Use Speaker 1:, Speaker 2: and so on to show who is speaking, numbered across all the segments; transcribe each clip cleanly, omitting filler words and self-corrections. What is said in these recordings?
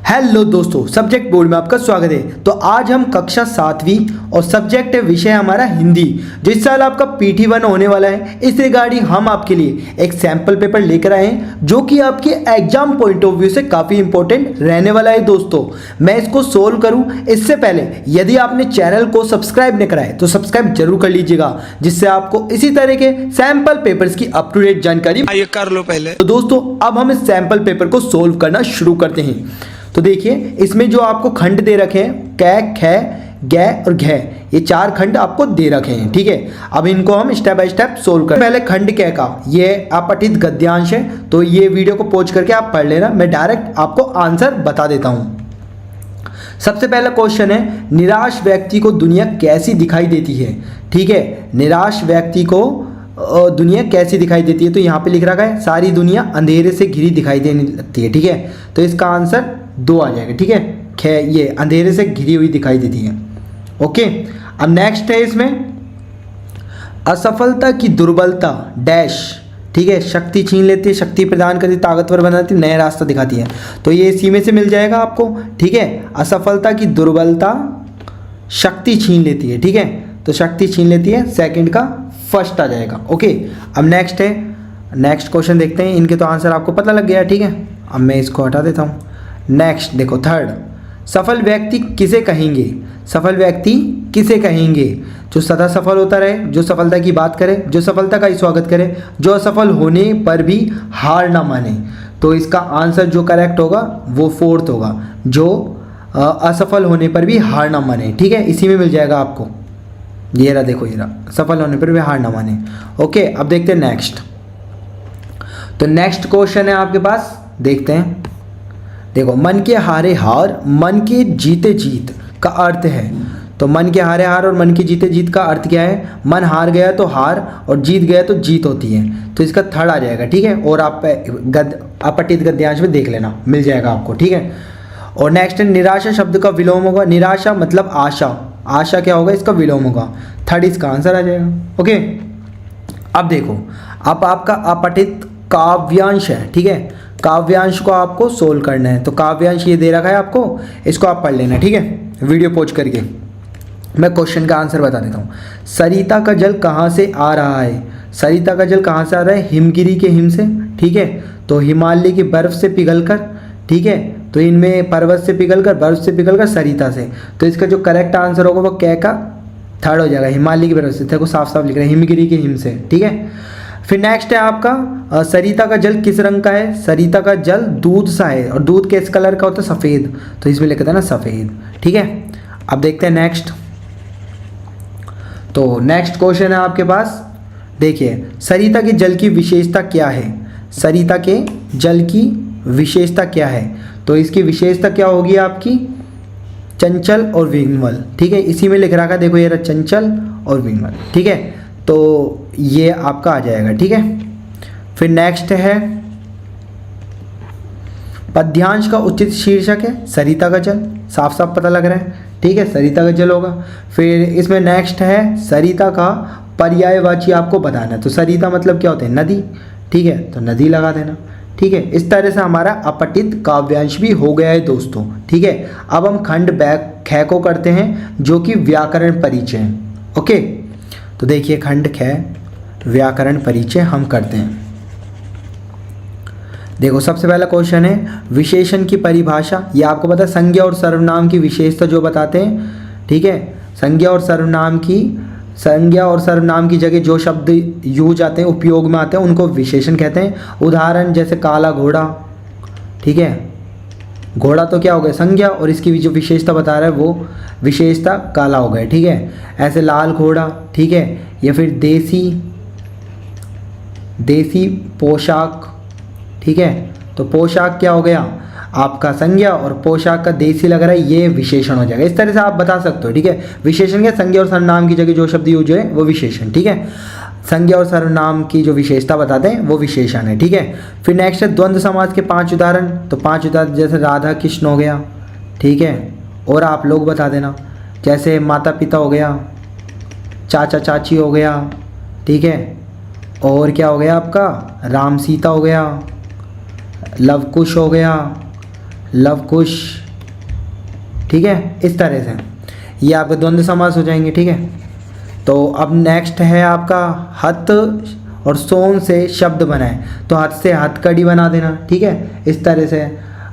Speaker 1: Hello दोस्तों, subject board में आपका स्वागत है। तो आज हम कक्षा 7वीं और सब्जेक्ट विषय हमारा हिंदी, जो इस साल आपका PT1 होने वाला है, इस रिगार्डिंग हम आपके लिए एक सैंपल पेपर लेकर आए हैं जो कि आपके एग्जाम पॉइंट ऑफ व्यू से काफ़ी इंपॉर्टेंट रहने वाला है। दोस्तों, मैं इसको सोल्व करूं इससे पहले यदि आपने चैनल को सब्सक्राइब नहीं करा है तो सब्सक्राइब जरूर कर लीजिएगा, जिससे आपको इसी तरह के सैंपल पेपर्स की अप टू डेट जानकारी
Speaker 2: ये कर लो पहले।
Speaker 1: तो दोस्तों, अब हम इस सैंपल पेपर को सोल्व करना शुरू करते हैं। तो देखिए, इसमें जो आपको खंड दे रखे हैं कै, खे, गै और घै, ये 4 खंड आपको दे रखे हैं। ठीक है, अब इनको हम स्टेप बाय स्टेप सोल्व करें। पहले खंड कै का ये अपठित गद्यांश है, तो ये वीडियो को पॉज करके आप पढ़ लेना, मैं डायरेक्ट आपको आंसर बता देता हूँ। सबसे पहला क्वेश्चन है, निराश व्यक्ति को दुनिया कैसी दिखाई देती है। ठीक है, निराश व्यक्ति को दुनिया कैसी दिखाई देती है, तो यहाँ पे लिख रखा है सारी दुनिया अंधेरे से घिरी दिखाई देने लगती है। ठीक है, तो इसका आंसर 2 आ जाएगा। ठीक है, खे ये अंधेरे से घिरी हुई दिखाई देती है। ओके, अब नेक्स्ट है इसमें असफलता की दुर्बलता डैश। ठीक है, शक्ति छीन लेती है, शक्ति प्रदान करती, ताकतवर बनाती, नया रास्ता दिखाती है, तो ये इसी में से मिल जाएगा आपको। ठीक है, असफलता की दुर्बलता शक्ति छीन लेती है। ठीक है, तो शक्ति छीन लेती है, सेकंड का फर्स्ट आ जाएगा। ओके, अब नेक्स्ट है, नेक्स्ट क्वेश्चन देखते हैं। इनके तो आंसर आपको पता लग गया। ठीक है, अब मैं इसको हटा देता हूँ। नेक्स्ट देखो, थर्ड, सफल व्यक्ति किसे कहेंगे। सफल व्यक्ति किसे कहेंगे, जो सदा सफल होता रहे, जो सफलता की बात करे, जो सफलता का स्वागत करे, जो असफल होने पर भी हार ना माने। तो इसका आंसर जो करेक्ट होगा वो 4th होगा, जो असफल होने पर भी हार ना माने। ठीक है, इसी में मिल जाएगा आपको। ये रहा, देखो ये रहा, सफल होने पर भी हार ना माने। ओके, अब देखते हैं नेक्स्ट। तो नेक्स्ट क्वेश्चन है आपके पास, देखते हैं। देखो, मन के हारे हार, मन के जीते जीत का अर्थ है। तो मन के हारे हार और मन के जीते जीत का अर्थ क्या है। मन हार गया तो हार और जीत गया तो जीत होती है, तो इसका थर्ड आ जाएगा। ठीक है, और आप अपठित गद्यांश में देख लेना, मिल जाएगा आपको। ठीक है, और नेक्स्ट है निराशा शब्द का विलोम होगा। निराशा मतलब आशा, आशा क्या होगा, इसका विलोम होगा। थर्ड इसका आंसर आ जाएगा। ओके, अब देखो, अब आपका अपठित काव्यांश है। ठीक है, काव्यांश को आपको सोल्व करना है। तो काव्यांश ये दे रखा है आपको, इसको आप पढ़ लेना। ठीक है, वीडियो पॉज करके मैं क्वेश्चन का आंसर बता देता हूँ। सरिता का जल कहाँ से आ रहा है। सरिता का जल कहाँ से आ रहा है, हिमगिरी के हिम से। ठीक है, तो हिमालय की बर्फ से पिघलकर। ठीक है, तो इनमें पर्वत से पिघलकर, बर्फ से पिघलकर, सरिता से। तो इसका जो करेक्ट आंसर होगा वो कै का थर्ड हो जाएगा, हिमालय की बर्फ से। देखो साफ साफ लिख रहे हैं, हिमगिरी के हिम से। ठीक है, फिर नेक्स्ट है आपका सरिता का जल किस रंग का है। सरिता का जल दूध सा है, और दूध किस कलर का होता है, सफ़ेद, तो इसमें लिखा था ना सफ़ेद। ठीक है, अब देखते हैं नेक्स्ट। तो नेक्स्ट क्वेश्चन है आपके पास, देखिए, सरिता के जल की विशेषता क्या है। सरिता के जल की विशेषता क्या है, तो इसकी विशेषता क्या होगी आपकी, चंचल और विमल। ठीक है, इसी में लिख रखा, देखो ये रहा, चंचल और विमल। ठीक है, तो ये आपका आ जाएगा। ठीक है, फिर नेक्स्ट है पद्यांश का उचित शीर्षक है सरिता का जल, साफ साफ पता लग रहा है। ठीक है, सरिता का जल होगा। फिर इसमें नेक्स्ट है सरिता का पर्यायवाची आपको बताना है। तो सरिता मतलब क्या होता है, नदी। ठीक है, तो नदी लगा देना। ठीक है, इस तरह से हमारा अपठित काव्यांश भी हो गया है दोस्तों। ठीक है, अब हम खंड बैक ख को करते हैं, जो कि व्याकरण परिचय है। ओके, तो देखिए, खंड ख व्याकरण परिचय हम करते हैं। देखो, सबसे पहला क्वेश्चन है विशेषण की परिभाषा। ये आपको पता है, संज्ञा और सर्वनाम की विशेषता जो बताते हैं। ठीक है, संज्ञा और सर्वनाम की जगह जो शब्द यूज आते हैं, उपयोग में आते हैं, उनको विशेषण कहते हैं। उदाहरण जैसे काला घोड़ा। ठीक है, घोड़ा तो क्या हो गया, संज्ञा, और इसकी जो विशेषता बता रहा है वो विशेषता काला हो गया। ठीक है, ऐसे लाल घोड़ा। ठीक है, या फिर देसी पोशाक। ठीक है, तो पोशाक क्या हो गया आपका संज्ञा, और पोशाक का देसी लग रहा है, ये विशेषण हो जाएगा। इस तरह से आप बता सकते हो। ठीक है, विशेषण क्या, संज्ञा और सर्वनाम की जगह जो शब्द यूज है वो विशेषण। ठीक है, संज्ञा और सर्वनाम की जो विशेषता बताते हैं वो विशेषण है। ठीक है, फिर नेक्स्ट है द्वंद्व समास के 5 उदाहरण। तो 5 उदाहरण जैसे राधा कृष्ण हो गया। ठीक है, और आप लोग बता देना, जैसे माता पिता हो गया, चाचा चाची हो गया। ठीक है, और क्या हो गया आपका, राम सीता हो गया, लव कुश हो गया, लव कुश, ठीक है, इस तरह से ये आपके द्वंद्व समास हो जाएंगे, ठीक है। तो अब नेक्स्ट है आपका हथ और सोन से शब्द बनाए, तो हथ से हथकड़ी बना देना, ठीक है, इस तरह से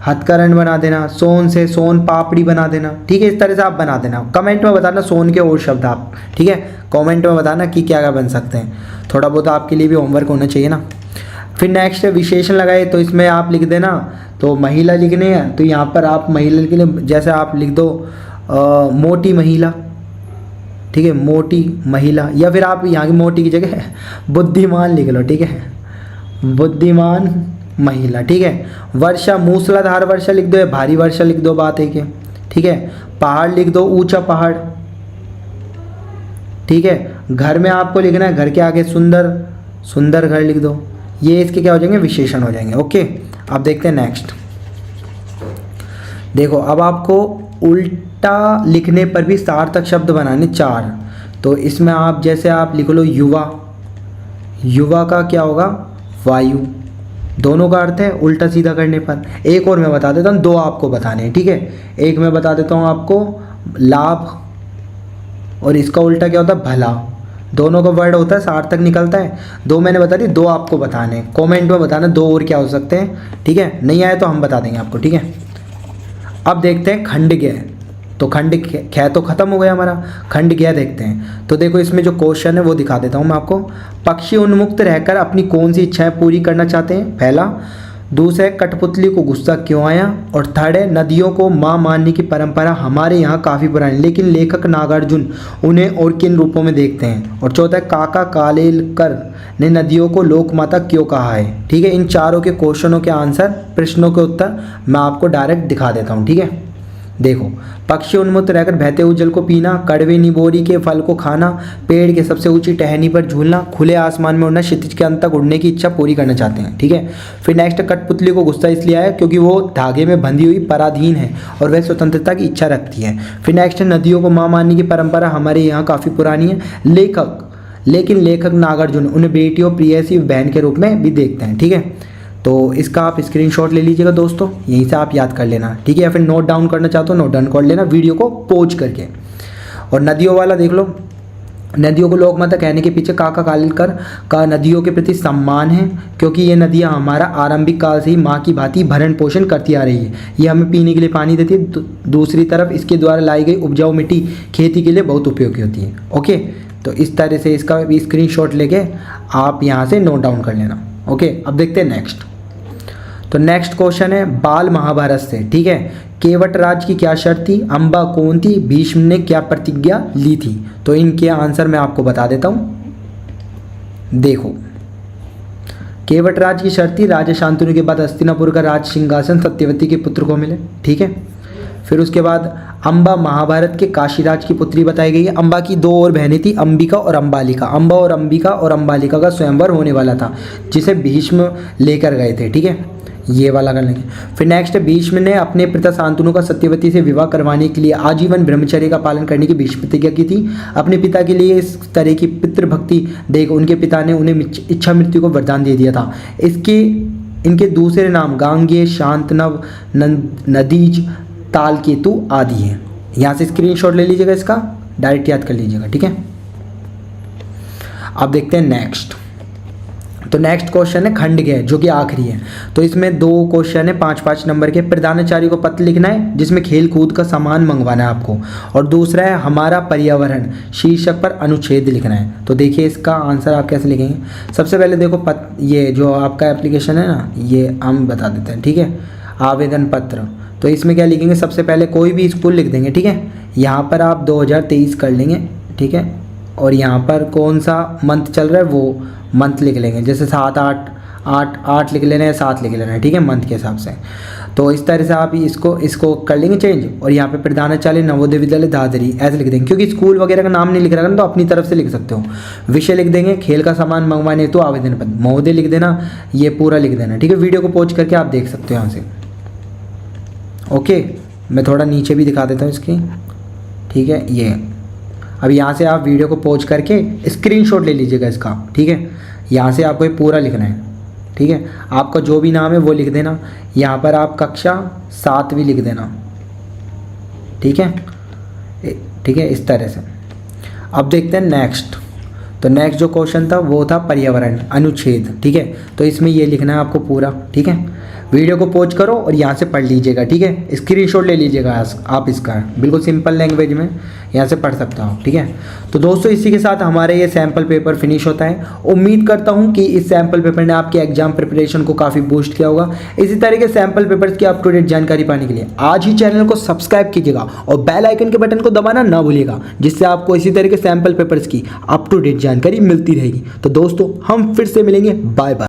Speaker 1: हथकरण बना देना, सोन से सोन पापड़ी बना देना, ठीक है, इस तरह से आप बना देना। कमेंट में बताना सोन के और शब्द आप, ठीक है, कमेंट में बताना कि क्या क्या बन सकते हैं, थोड़ा बहुत आपके लिए भी होमवर्क होना चाहिए ना। फिर नेक्स्ट है विशेषण लगाए, तो इसमें आप लिख देना, तो महिला लिखने हैं तो यहाँ पर आप महिला के लिए जैसे आप लिख दो मोटी महिला, ठीक है, मोटी महिला, या फिर आप यहाँ की मोटी की जगह बुद्धिमान लिख लो, ठीक है, बुद्धिमान महिला, ठीक है। वर्षा, मूसलाधार वर्षा लिख दो या भारी वर्षा लिख दो, बात है कि, ठीक है। पहाड़ लिख दो, ऊंचा पहाड़, ठीक है। घर में आपको लिखना है, घर के आगे सुंदर, सुंदर घर लिख दो। ये इसके क्या हो जाएंगे, विशेषण हो जाएंगे। ओके, अब देखते हैं नेक्स्ट। देखो अब आपको उल्टा लिखने पर भी सार्थक शब्द बनाने 4, तो इसमें आप जैसे आप लिख लो युवा, युवा का क्या होगा, वायु, दोनों का अर्थ है उल्टा सीधा करने पर। एक और मैं बता देता हूँ, 2 आपको बताने हैं, ठीक है। एक मैं बता देता हूँ आपको लाभ, और इसका उल्टा क्या होता है, भला, दोनों का वर्ड होता है सार्थक निकलता है। 2 मैंने बता दी, 2 आपको बताने हैं, कमेंट में बताना 2 और क्या हो सकते हैं, ठीक है, नहीं आए तो हम बता देंगे आपको, ठीक है। अब देखते हैं खंड ज्ञ, तो खंड ख्या तो खत्म हो गया हमारा, खंड ज्ञ देखते हैं। तो देखो इसमें जो क्वेश्चन है वो दिखा देता हूँ मैं आपको। पक्षी उन्मुक्त रहकर अपनी कौन सी इच्छाएं पूरी करना चाहते हैं, पहला। दूसरा है कठपुतली को गुस्सा क्यों आया, और थर्ड है नदियों को माँ मानने की परंपरा हमारे यहाँ काफ़ी पुरानी, लेकिन लेखक नागार्जुन उन्हें और किन रूपों में देखते हैं, और चौथा है काका कालेलकर ने नदियों को लोकमाता क्यों कहा है, ठीक है। इन चारों के क्वेश्चनों के आंसर, प्रश्नों के उत्तर मैं आपको डायरेक्ट दिखा देता हूँ, ठीक है। देखो, पक्षी उन्मुक्त रहकर बहते हुए जल को पीना, कड़वे निबोरी के फल को खाना, पेड़ के सबसे ऊंची टहनी पर झूलना, खुले आसमान में उड़ना, क्षितिज के अंत तक उड़ने की इच्छा पूरी करना चाहते हैं, ठीक है। फिर नेक्स्ट, कठपुतली को गुस्सा इसलिए आया क्योंकि वो धागे में बंधी हुई पराधीन है और वह स्वतंत्रता की इच्छा रखती है। फिर नेक्स्ट है नदियों को माँ मानने की परंपरा हमारे यहाँ काफ़ी पुरानी है, लेकिन लेखक नागार्जुन उन्हें बेटियों प्रियसी बहन के रूप में भी देखते हैं, ठीक है। तो इसका आप स्क्रीनशॉट ले लीजिएगा दोस्तों, यहीं से आप याद कर लेना, ठीक है, या फिर नोट डाउन करना चाहते हो नोट डाउन कर लेना वीडियो को पॉज करके। और नदियों वाला देख लो, नदियों को लोकमाता कहने के पीछे काका कालेलकर का नदियों के प्रति सम्मान है, क्योंकि ये नदियाँ हमारा आरंभिक काल से ही माँ की भांति भरण पोषण करती आ रही है। ये हमें पीने के लिए पानी देती है, दूसरी तरफ इसके द्वारा लाई गई उपजाऊ मिट्टी खेती के लिए बहुत उपयोगी होती है। ओके, तो इस तरह से इसका भी स्क्रीनशॉट लेके आप यहाँ से नोट डाउन कर लेना। ओके, अब देखते हैं नेक्स्ट। तो नेक्स्ट क्वेश्चन है बाल महाभारत से, ठीक है। केवटराज की क्या शर्त थी, अम्बा कौन थी, भीष्म ने क्या प्रतिज्ञा ली थी, तो इनके आंसर मैं आपको बता देता हूँ। देखो, केवटराज की शर्त थी राजा शांतनु के बाद हस्तिनापुर का राज सिंहासन सत्यवती के पुत्र को मिले, ठीक है। फिर उसके बाद अम्बा महाभारत के काशीराज की पुत्री बताई गई है। अम्बा की 2 और बहनें थी, अंबिका और अम्बालिका। अम्बा और अंबिका और अम्बालिका का स्वयंवर होने वाला था, जिसे भीष्म लेकर गए थे, ठीक है, ये वाला कर लेंगे। फिर नेक्स्ट है भीष्म ने अपने पिता शांतनु का सत्यवती से विवाह करवाने के लिए आजीवन ब्रह्मचर्य का पालन करने की भीष्म प्रतिज्ञा की थी। अपने पिता के लिए इस तरह की पितृभक्ति देख उनके पिता ने उन्हें इच्छा मृत्यु को वरदान दे दिया था। इनके दूसरे नाम गांगेय, शांतनव, नदीज, तालकेतु आदि हैं। यहाँ से स्क्रीनशॉट ले लीजिएगा, इसका डायरेक्ट याद कर लीजिएगा, ठीक है। अब देखते हैं नेक्स्ट। तो नेक्स्ट क्वेश्चन है खंड ज्ञ, जो कि आखिरी है। तो इसमें 2 क्वेश्चन है 5-5 नंबर के। प्रधानाचार्य को पत्र लिखना है जिसमें खेल कूद का सामान मंगवाना है आपको, और दूसरा है हमारा पर्यावरण शीर्षक पर अनुच्छेद लिखना है। तो देखिए इसका आंसर आप कैसे लिखेंगे। सबसे पहले देखो ये जो आपका एप्लीकेशन है ना, ये हम बता देते हैं, ठीक है। आवेदन पत्र, तो इसमें क्या लिखेंगे, सबसे पहले कोई भी स्कूल लिख देंगे, ठीक है। यहाँ पर आप 2023 कर लेंगे, ठीक है, और यहाँ पर कौन सा मंथ चल रहा है वो मंथ लिख लेंगे, जैसे 7, 8 लिख लेना है, 7 लिख लेना है, ठीक है, मंथ के हिसाब से। तो इस तरह से आप इसको कर लेंगे चेंज, और यहाँ पे प्रधानाचार्य नवोदय विद्यालय दादरी ऐसे लिख देंगे, क्योंकि स्कूल वगैरह का नाम नहीं लिख रहा है तो अपनी तरफ से लिख सकते हो। विषय लिख देंगे खेल का सामान मंगवाने तो आवेदन पत्र, महोदय लिख देना, ये पूरा लिख देना, ठीक है। वीडियो को पॉज करके आप देख सकते हो यहाँ से। ओके, मैं थोड़ा नीचे भी दिखा देता हूँ इसकी, ठीक है। ये अब यहाँ से आप वीडियो को पॉज करके स्क्रीनशॉट ले लीजिएगा इसका, ठीक है। यहाँ से आपको ये पूरा लिखना है, ठीक है। आपका जो भी नाम है वो लिख देना, यहाँ पर आप कक्षा 7वीं लिख देना, ठीक है। ठीक है, इस तरह से। अब देखते हैं नेक्स्ट। तो नेक्स्ट जो क्वेश्चन था वो था पर्यावरण अनुच्छेद, ठीक है। तो इसमें ये लिखना है आपको पूरा, ठीक है। वीडियो को पॉज करो और यहाँ से पढ़ लीजिएगा, ठीक है। स्क्रीनशॉट ले लीजिएगा आप इसका, बिल्कुल सिंपल लैंग्वेज में यहाँ से पढ़ सकता हूँ, ठीक है। तो दोस्तों इसी के साथ हमारे ये सैम्पल पेपर फिनिश होता है। उम्मीद करता हूँ कि इस सैम्पल पेपर ने आपके एग्जाम प्रिपरेशन को काफ़ी बूस्ट किया होगा। इसी तरह के सैम्पल पेपर्स की अप टू डेट जानकारी पाने के लिए आज ही चैनल को सब्सक्राइब कीजिएगा और बेल आइकन के बटन को दबाना ना भूलिएगा, जिससे आपको इसी तरह के सैम्पल पेपर्स की अप टू डेट जानकारी मिलती रहेगी। तो दोस्तों हम फिर से मिलेंगे, बाय बाय।